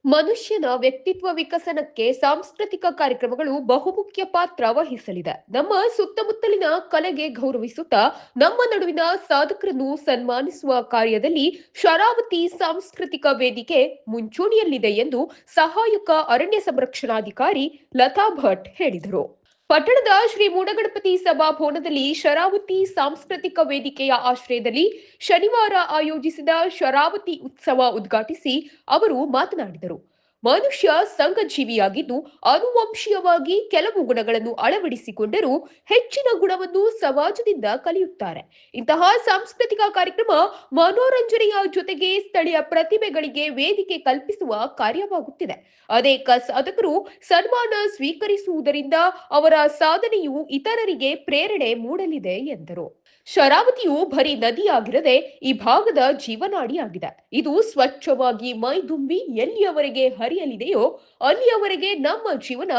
ಮನುಷ್ಯನ ವ್ಯಕ್ತಿತ್ವ ವಿಕಸನಕ್ಕೆ ಸಾಂಸ್ಕೃತಿಕ ಕಾರ್ಯಕ್ರಮಗಳು ಬಹುಮುಖ್ಯ ಪಾತ್ರ ವಹಿಸಲಿದೆ. ನಮ್ಮ ಸುತ್ತಮುತ್ತಲಿನ ಕಲೆಗೆ ಗೌರವಿಸುತ್ತಾ ನಮ್ಮ ನಡುವಿನ ಸಾಧಕರನ್ನು ಸನ್ಮಾನಿಸುವ ಕಾರ್ಯದಲ್ಲಿ ಶರಾವತಿ ಸಾಂಸ್ಕೃತಿಕ ವೇದಿಕೆ ಮುಂಚೂಣಿಯಲ್ಲಿದೆ ಎಂದು ಸಹಾಯಕ ಅರಣ್ಯ ಸಂರಕ್ಷಣಾಧಿಕಾರಿ ಲತಾ ಭಟ್ ಹೇಳಿದರು. ಪಟ್ಟಣದ ಶ್ರೀ ಮೂಡಗಣಪತಿ ಸಭಾಭವನದಲ್ಲಿ ಶರಾವತಿ ಸಾಂಸ್ಕೃತಿಕ ವೇದಿಕೆಯ ಆಶ್ರಯದಲ್ಲಿ ಶನಿವಾರ ಆಯೋಜಿಸಿದ ಶರಾವತಿ ಉತ್ಸವ ಉದ್ಘಾಟಿಸಿ ಅವರು ಮಾತನಾಡಿದರು. ಮನುಷ್ಯ ಸಂಘಜೀವಿಯಾಗಿದ್ದು ಆನುವಂಶೀಯವಾಗಿ ಕೆಲವು ಗುಣಗಳನ್ನು ಅಳವಡಿಸಿಕೊಂಡರೂ ಹೆಚ್ಚಿನ ಗುಣವನ್ನು ಸಮಾಜದಿಂದ ಕಲಿಯುತ್ತಾರೆ. ಇಂತಹ ಸಾಂಸ್ಕೃತಿಕ ಕಾರ್ಯಕ್ರಮ ಮನೋರಂಜನೆಯ ಜೊತೆಗೆ ಸ್ಥಳೀಯ ಪ್ರತಿಭೆಗಳಿಗೆ ವೇದಿಕೆ ಕಲ್ಪಿಸುವ ಕಾರ್ಯವಾಗುತ್ತಿದೆ. ಅನೇಕ ಸಾಧಕರು ಸನ್ಮಾನ ಸ್ವೀಕರಿಸುವುದರಿಂದ ಅವರ ಸಾಧನೆಯು ಇತರರಿಗೆ ಪ್ರೇರಣೆ ಮೂಡಲಿದೆ ಎಂದರು. ಶರಾವತಿಯು ಬರೀ ನದಿಯಾಗಿರದೆ ಈ ಭಾಗದ ಜೀವನಾಡಿಯಾಗಿದೆ. ಇದು ಸ್ವಚ್ಛವಾಗಿ ಮೈದುಂಬಿ ಎಲ್ಲಿಯವರೆಗೆ ಹರಿಯಲಿದೆಯೋ ಅಲ್ಲಿಯವರೆಗೆ ನಮ್ಮ ಜೀವನ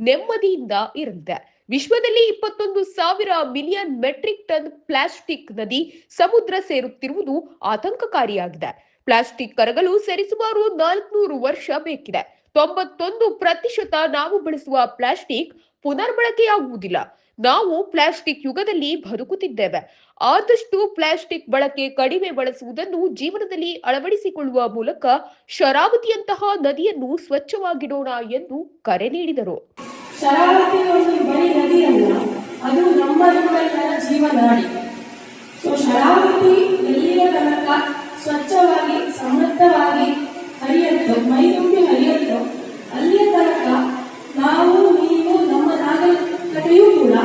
ನೆಮ್ಮದಿಯಿಂದ ಇರಲಿದೆ. ವಿಶ್ವದಲ್ಲಿ 21,000 ಮಿಲಿಯನ್ ಮೆಟ್ರಿಕ್ ಟನ್ ಪ್ಲಾಸ್ಟಿಕ್ ನದಿ ಸಮುದ್ರ ಸೇರುತ್ತಿರುವುದು ಆತಂಕಕಾರಿಯಾಗಿದೆ. ಪ್ಲಾಸ್ಟಿಕ್ ಕರಗಲು ಸರಿಸುಮಾರು 400 ವರ್ಷ ಬೇಕಿದೆ. 91% ನಾವು ಬಳಸುವ ಪ್ಲಾಸ್ಟಿಕ್ ಪುನರ್ಬಳಕೆಯಾಗುವುದಿಲ್ಲ. ನಾವು ಪ್ಲಾಸ್ಟಿಕ್ ಯುಗದಲ್ಲಿ ಬದುಕುತ್ತಿದ್ದೇವೆ. ಆದಷ್ಟು ಪ್ಲಾಸ್ಟಿಕ್ ಬಳಕೆ ಕಡಿಮೆ ಬಳಸುವುದನ್ನು ಜೀವನದಲ್ಲಿ ಅಳವಡಿಸಿಕೊಳ್ಳುವ ಮೂಲಕ ಶರಾವತಿಯಂತಹ ನದಿಯನ್ನು ಸ್ವಚ್ಛವಾಗಿಡೋಣ ಎಂದು ಕರೆ ನೀಡಿದರು. ಶರಾವತಿ ಒಂದು ಬರೀ ನದಿಯಲ್ಲ, ಅದು ನಮ್ಮ ನಿಮ್ಮೆಲ್ಲರ ಜೀವನಾಡಿ. ಶರಾವತಿ ಎಲ್ಲಿಯ ತನಕ ಸ್ವಚ್ಛವಾಗಿ ಸಮೃದ್ಧವಾಗಿ ಹರಿಯತ್ತೋ, ಮೈದುಂಬಿ ಹರಿಯತ್ತೋ, ಅಲ್ಲಿಯ ತನಕ ನಾವು ನೀವು ನಮ್ಮ ನಾಗರಿಕತೆಯೂ ಕೂಡ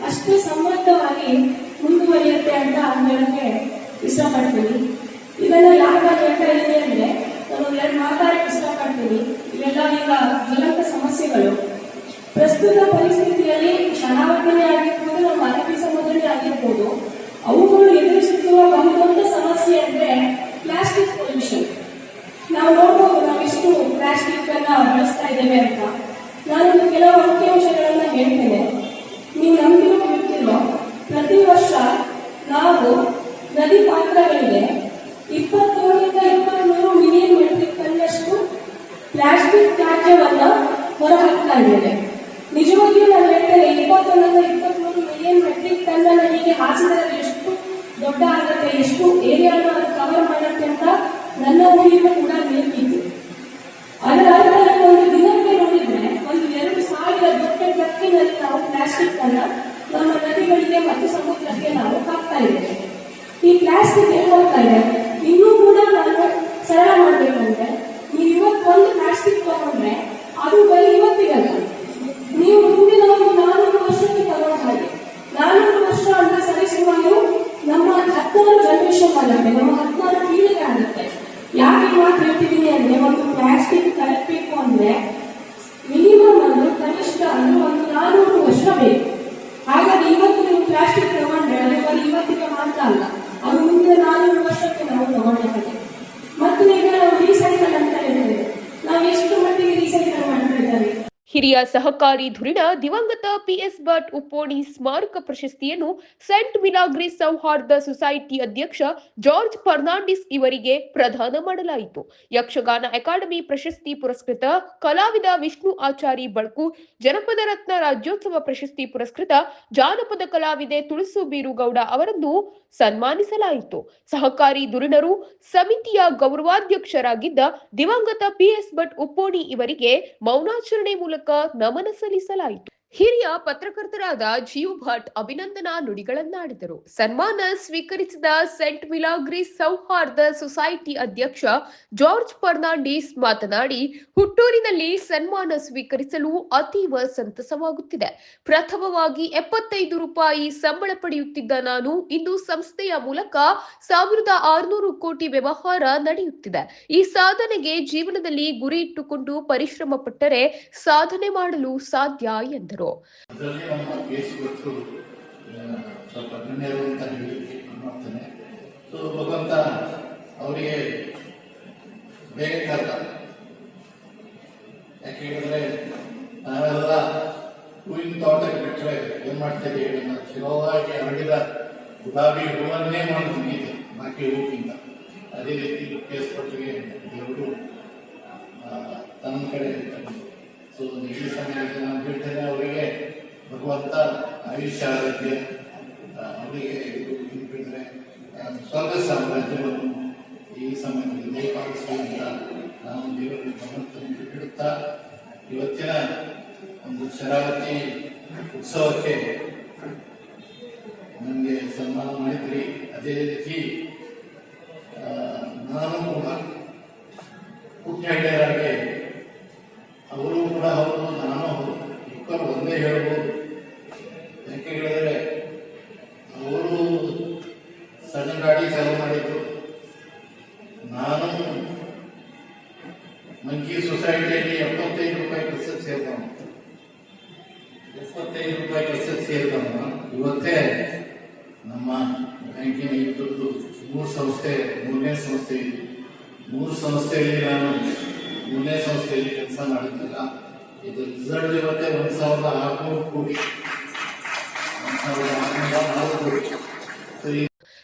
ಅಷ್ಟೇ ಸಮೃದ್ಧವಾಗಿ ಮುಂದುವರಿಯುತ್ತೆ ಅಂತ ಹೇಳಕ್ಕೆ ಇಷ್ಟಪಡ್ತೀನಿ. ಇದೆಲ್ಲ ಯಾಕೆ ಹೇಳ್ತಾ ಇದ್ದೀನಿ ಅಂದ್ರೆ, ನಾನು ಎರಡು ಮಾತಾಡಕ್ಕೆ ಇಷ್ಟಪಡ್ತೀನಿ. ಇವೆಲ್ಲ ಈಗ ಜ್ವಲಂತ ಸಮಸ್ಯೆಗಳು. ಪ್ರಸ್ತುತ ಪರಿಸ್ಥಿತಿಯಲ್ಲಿ ಶರಾವತಿನೇ ಆಗಿರ್ಬೋದು, ನಮ್ಮ ಅರಬ್ಬಿ ಸಮುದ್ರನೇ ಆಗಿರ್ಬೋದು, ಅವುಗಳು ಎದುರಿಸುತ್ತಿರುವ ಬಹುದೊಡ್ಡ ಸಮಸ್ಯೆ ಅಂದ್ರೆ ಪ್ಲಾಸ್ಟಿಕ್ ಪೊಲ್ಯೂಷನ್. ನಾವು ನೋಡ್ಬೋದು ನಾವೆಷ್ಟು ಪ್ಲಾಸ್ಟಿಕ್ ಅನ್ನ ಬಳಸ್ತಾ ಇದ್ದೇವೆ ಅಂತ. ನಾನು ಕೆಲವು ಅಂಕಿಅಂಶಗಳನ್ನ ಹೇಳ್ತೇನೆ, ನೀವು ನಂಬಿರೋ ಬಿಟ್ಟಿರೋ. ಪ್ರತಿ ವರ್ಷ ನಾವು ನದಿ ಪಾತ್ರಗಳಿಗೆ 27 ರಿಂದ 23 ಮಿಲಿಯನ್ ಮೆಟ್ರಿಕ್ ಟನ್ನಷ್ಟು ಪ್ಲಾಸ್ಟಿಕ್ ತ್ಯಾಜ್ಯವನ್ನ ಹೊರಹಾಕ್ತಾ ಇದ್ದೇವೆ. ನಿಜವಾಗಿಯೂ ನಾನು ಹೇಳ್ತೇನೆ, 21 ರಿಂದ 23 ಮಿಲಿಯನ್ ಮೆಟ್ರಿಕ್ ಟನ್ ಅನ್ನ ಹೀಗೆ ಹಾಸಿದರೆ ಎಷ್ಟು ದೊಡ್ಡ ಆಗುತ್ತೆ, ಎಷ್ಟು ಏರಿಯಾನ ಅದು ಕವರ್ ಮಾಡುತ್ತೆ ಅಂತ ನನ್ನ ಊರಿಗೂ ಕೂಡ ಬೇಕಿತ್ತು. ಅದರ ಅರ್ಥ ಒಂದು ದಿನಕ್ಕೆ ನೋಡಿದ್ರೆ 2,000 ದೊಡ್ಡ ಟ್ರಕ್ಕಿನಲ್ಲಿ ನಾವು ಪ್ಲಾಸ್ಟಿಕ್ ಅನ್ನ ನಮ್ಮ ನದಿಗಳಿಗೆ ಮತ್ತು ಸಮುದ್ರಕ್ಕೆ ನಾವು ಹಾಕ್ತಾ ಇದ್ದೇವೆ. ಈ ಪ್ಲಾಸ್ಟಿಕ್ ಎಲ್ಲಿ ಹೋಗ್ತಾ ಇದೆ? ಇನ್ನೂ ಕೂಡ ನಾನು ಸರಳ ಮಾಡ್ಬೇಕಂದ್ರೆ, ನೀವು ಇವತ್ತೊಂದು ಪ್ಲಾಸ್ಟಿಕ್ ತಗೊಂಡ್ರೆ ಅದು ಬರೀ ಇವತ್ತಿಗಲ್ಲ, ನೀವು ಮುಂದಿನ ಒಂದು 400 ವರ್ಷಕ್ಕೆ ತಗೊಂಡ ಹಾಗೆ. 400 ವರ್ಷ ಅಂದ್ರೆ ಸರಿಸುಮಾರು ನಮ್ಮ 16 ಜನರೇಷನ್ ಆಗುತ್ತೆ, ನಮ್ಮ 16 ಪೀಳಿಗೆ ಆಗುತ್ತೆ. ಯಾಕೆ ಮಾತು ಹೇಳ್ತಿದ್ದೀನಿ ಅಂದ್ರೆ, ಒಂದು ಪ್ಲಾಸ್ಟಿಕ್ ತಲುಪಬೇಕು ಅಂದ್ರೆ ಮಿನಿಮಮ್ ಅಂದ್ರೆ ಕನಿಷ್ಠ ಅಂದ್ರೆ ಒಂದು 400 ವರ್ಷ ಬೇಕು. ಹಾಗಾಗಿ ಇವತ್ತು ನೀವು ಪ್ಲಾಸ್ಟಿಕ್ ತಗೊಂಡ್ರೆ ಅದು ಬರೀ ಇವತ್ತಿಗೆ ಮಾತ್ರ ಅಲ್ಲ, ಅದು ಮುಂದಿನ 400 ವರ್ಷಕ್ಕೆ ನಾವು ತಗೊಂಡಿದ್ದೇವೆ. ಮತ್ತು ಈಗ ನಾವು ರೀಸೈಕಲ್ ಅಂತ ಹೇಳ್ತೇವೆ, ನಾವು ಎಷ್ಟು ಮಟ್ಟಿಗೆ ರೀಸೈಕಲ್ ಮಾಡ್ತಾ ಇದ್ದೇವೆ. ಹಿರಿಯ ಸಹಕಾರಿ ಧುರೀಣ ದಿವಂಗತ ಪಿಎಸ್ ಭಟ್ ಉಪ್ಪೋಣಿ ಸ್ಮಾರಕ ಪ್ರಶಸ್ತಿಯನ್ನು ಸೆಂಟ್ ಮಿಲಾಗ್ರಿಸ್ ಸೌಹಾರ್ದ ಸೊಸೈಟಿ ಅಧ್ಯಕ್ಷ ಜಾರ್ಜ್ ಫರ್ನಾಂಡಿಸ್ ಇವರಿಗೆ ಪ್ರದಾನ ಮಾಡಲಾಯಿತು. ಯಕ್ಷಗಾನ ಅಕಾಡೆಮಿ ಪ್ರಶಸ್ತಿ ಪುರಸ್ಕೃತ ಕಲಾವಿದ ವಿಷ್ಣು ಆಚಾರಿ ಬಳ್ಕು, ಜನಪದ ರತ್ನ ರಾಜ್ಯೋತ್ಸವ ಪ್ರಶಸ್ತಿ ಪುರಸ್ಕೃತ ಜಾನಪದ ಕಲಾವಿದೆ ತುಳಸು ಬೀರುಗೌಡ ಅವರನ್ನು ಸನ್ಮಾನಿಸಲಾಯಿತು. ಸಹಕಾರಿ ಧುರೀಣರು ಸಮಿತಿಯ ಗೌರವಾಧ್ಯಕ್ಷರಾಗಿದ್ದ ದಿವಂಗತ ಪಿಎಸ್ ಭಟ್ ಉಪ್ಪೋಣಿ ಇವರಿಗೆ ಮೌನಾಚರಣೆ ಮೂಲಕ ನಮನ ಸಲ್ಲಿಸಲಾಯಿತು. ಹಿರಿಯ ಪತ್ರಕರ್ತರಾದ ಜೀವ್ ಭಟ್ ಅಭಿನಂದನಾ ನುಡಿಗಳನ್ನಾಡಿದರು. ಸನ್ಮಾನ ಸ್ವೀಕರಿಸಿದ ಸೆಂಟ್ ಮಿಲಾಗ್ರಿಸ್ ಸೌಹಾರ್ದ ಸೊಸೈಟಿ ಅಧ್ಯಕ್ಷ ಜಾರ್ಜ್ ಫರ್ನಾಂಡಿಸ್ ಮಾತನಾಡಿ, ಹುಟ್ಟೂರಿನಲ್ಲಿ ಸನ್ಮಾನ ಸ್ವೀಕರಿಸಲು ಅತೀವ ಸಂತಸವಾಗುತ್ತಿದೆ. ಪ್ರಥಮವಾಗಿ 75 ರೂಪಾಯಿ ಸಂಬಳ ಪಡೆಯುತ್ತಿದ್ದ ನಾನು ಇಂದು ಸಂಸ್ಥೆಯ ಮೂಲಕ 1,600 ಕೋಟಿ ವ್ಯವಹಾರ ನಡೆಯುತ್ತಿದೆ. ಈ ಸಾಧನೆಗೆ ಜೀವನದಲ್ಲಿ ಗುರಿ ಇಟ್ಟುಕೊಂಡು ಪರಿಶ್ರಮ ಪಟ್ಟರೆ ಸಾಧನೆ ಮಾಡಲು ಸಾಧ್ಯ ಎಂದರು. ಸ್ವಲ್ಪ ಗಣ್ಯರು ಅಂತ ಹೇಳಿ ಮಾಡ್ತೇನೆ. ಭಗವಂತ ಅವರಿಗೆ ಬೇಗ ಕಾಲ, ಯಾಕೆ ಹೇಳಿದ್ರೆ ನಾವೆಲ್ಲ ಹೂವಿನ ತೋಟಕ್ಕೆ ಬಿಟ್ಟರೆ ಏನ್ ಮಾಡ್ತೇವೆ, ಚಿರವಾಗಿ ಹರಡಿದ ಗುಲಾಬಿ ಹೂವನ್ನೇ ಮಾಡ್ತೀವಿ ಬಾಕಿ ಹೂವಿಂದ. ಅದೇ ರೀತಿ ಕೇಸ್ ಪಟ್ಟಿಗೆ ದೇವರು ಕಡೆ ಇರ್ತಾರೆ. ಸೊ ಈ ಸಮಯದಲ್ಲಿ ನಾನು ಹೇಳ್ತೇನೆ, ಅವರಿಗೆ ಭಗವಂತ ಆಯುಷ್ಯ ಆರೋಗ್ಯ, ಅವರಿಗೆ ಬಿಟ್ಟರೆ ಸ್ವರ್ಗ ಸಾಮ್ರಾಜ್ಯವನ್ನು ಈ ಸಮಯದಲ್ಲಿ ದಯಪಾಲಿಸಲಿ ಅಂತ ನಾವು ದೇವರಲ್ಲಿ ಭಗವಂತನಿಗೆ ಬಿಡುತ್ತಾ, ಇವತ್ತಿನ ಒಂದು ಶರಾವತಿ ಉತ್ಸವಕ್ಕೆ ನನಗೆ ಸನ್ಮಾನ ಮಾಡಿದ್ರಿ. ಅದೇ ರೀತಿ ನಾನು ಕೂಡ ಹುಟ್ಟೆಡೆಯಾಗಿ ಅವರು ಕೂಡ ಹೌದು, ನಾನು ಹೌದು, ಇಬ್ಬರು ಒಂದೇ ಹೇಳ್ಬೋದು. ಯಾಕೆ ಹೇಳಿದ್ರೆ ಅವರು ಸಣ್ಣ ಗಾಡಿ ಚಾಲು ಮಾಡಿದ್ರು, ನಾನು ಮಂಕಿ ಸೊಸೈಟಿಯಲ್ಲಿ 75 ರೂಪಾಯಿ ಕೆಲಸಕ್ಕೆ ಸೇರಿದವನು. 75 ರೂಪಾಯಿ ಕೆಲಸಕ್ಕೆ ಸೇರಿದವನು ಇವತ್ತೇ ನಮ್ಮ ಬ್ಯಾಂಕಿನ ಇದ್ದದ್ದು 3 ಸಂಸ್ಥೆ, 3ನೇ ಸಂಸ್ಥೆ ಇದೆ. 3 ಸಂಸ್ಥೆಯಲ್ಲಿ ನಾನು 3ನೇ ಸಂಸ್ಥೆಯಲ್ಲಿ ಕೆಲಸ ಮಾಡಿದ್ದಿಲ್ಲ. ಇದು ರಿಸಲ್ಟ್ ಇವತ್ತೇ 1,600 ಕೋಟಿ.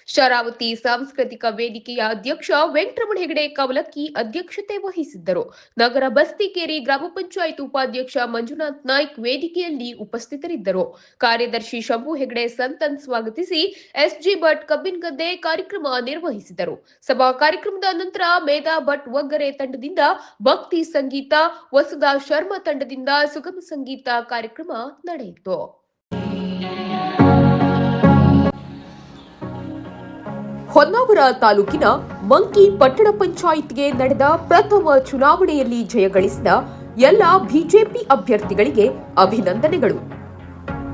ಶರಾವತಿ ಸಾಂಸ್ಕೃತಿಕ ವೇದಿಕೆಯ ಅಧ್ಯಕ್ಷ ವೆಂಕಟರಮಣ ಹೆಗಡೆ ಕವಲಕ್ಕಿ ಅಧ್ಯಕ್ಷತೆ ವಹಿಸಿದ್ದರು. ನಗರ ಬಸ್ತಿಕೇರಿ ಗ್ರಾಮ ಪಂಚಾಯತ್ ಉಪಾಧ್ಯಕ್ಷ ಮಂಜುನಾಥ್ ನಾಯ್ಕ್ ವೇದಿಕೆಯಲ್ಲಿ ಉಪಸ್ಥಿತರಿದ್ದರು. ಕಾರ್ಯದರ್ಶಿ ಶಂಭು ಹೆಗಡೆ ಸಂತನ್ ಸ್ವಾಗತಿಸಿ ಎಸ್ಜಿ ಭಟ್ ಕಬ್ಬಿನಗದ್ದೆ ಕಾರ್ಯಕ್ರಮ ನಿರ್ವಹಿಸಿದರು. ಸಭಾ ಕಾರ್ಯಕ್ರಮದ ನಂತರ ಮೇಧಾ ಭಟ್ ಒಗ್ಗರೆ ತಂಡದಿಂದ ಭಕ್ತಿ ಸಂಗೀತ, ವಸುಧಾ ಶರ್ಮಾ ತಂಡದಿಂದ ಸುಗಮ ಸಂಗೀತ ಕಾರ್ಯಕ್ರಮ ನಡೆಯಿತು. ಹೊನ್ನಾವರ ತಾಲೂಕಿನ ಮಂಕಿ ಪಟ್ಟಣ ಪಂಚಾಯಿತ್ಗೆ ನಡೆದ ಪ್ರಥಮ ಚುನಾವಣೆಯಲ್ಲಿ ಜಯಗಳಿಸಿದ ಎಲ್ಲ ಬಿಜೆಪಿ ಅಭ್ಯರ್ಥಿಗಳಿಗೆ ಅಭಿನಂದನೆಗಳು.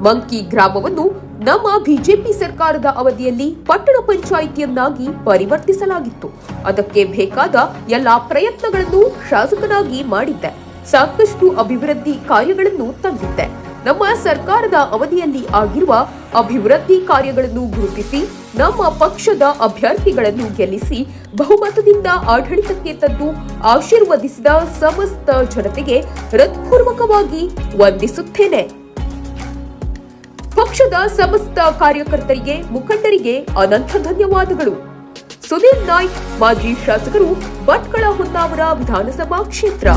ಮಂಕಿ ಗ್ರಾಮವನ್ನು ನಮ್ಮ ಬಿಜೆಪಿ ಸರ್ಕಾರದ ಅವಧಿಯಲ್ಲಿ ಪಟ್ಟಣ ಪಂಚಾಯಿತಿಯನ್ನಾಗಿ ಪರಿವರ್ತಿಸಲಾಗಿತ್ತು. ಅದಕ್ಕೆ ಬೇಕಾದ ಎಲ್ಲಾ ಪ್ರಯತ್ನಗಳನ್ನು ಶಾಸಕನಾಗಿ ಮಾಡಿದ್ದೆ. ಸಾಕಷ್ಟು ಅಭಿವೃದ್ಧಿ ಕಾರ್ಯಗಳನ್ನು ತಂದಿದ್ದೆ. ನಮ್ಮ ಸರ್ಕಾರದ ಅವಧಿಯಲ್ಲಿ ಆಗಿರುವ ಅಭಿವೃದ್ಧಿ ಕಾರ್ಯಗಳನ್ನು ಗುರುತಿಸಿ ನಮ್ಮ ಪಕ್ಷದ ಅಭ್ಯರ್ಥಿಗಳನ್ನು ಗೆಲ್ಲಿಸಿ ಬಹುಮತದಿಂದ ಆಡಳಿತಕ್ಕೆ ತಂದು ಆಶೀರ್ವದಿಸಿದ ಸಮಸ್ತ ಜನತೆಗೆ ಹೃತ್ಪೂರ್ವಕವಾಗಿ ವಂದಿಸುತ್ತೇನೆ. ಪಕ್ಷದ ಸಮಸ್ತ ಕಾರ್ಯಕರ್ತರಿಗೆ, ಮುಖಂಡರಿಗೆ ಅನಂತ ಧನ್ಯವಾದಗಳು. ಸುನೀಲ್ ನಾಯ್ಕ್, ಮಾಜಿ ಶಾಸಕರು, ಭಟ್ಕಳ ಹೊನ್ನಾವರ ವಿಧಾನಸಭಾ ಕ್ಷೇತ್ರ.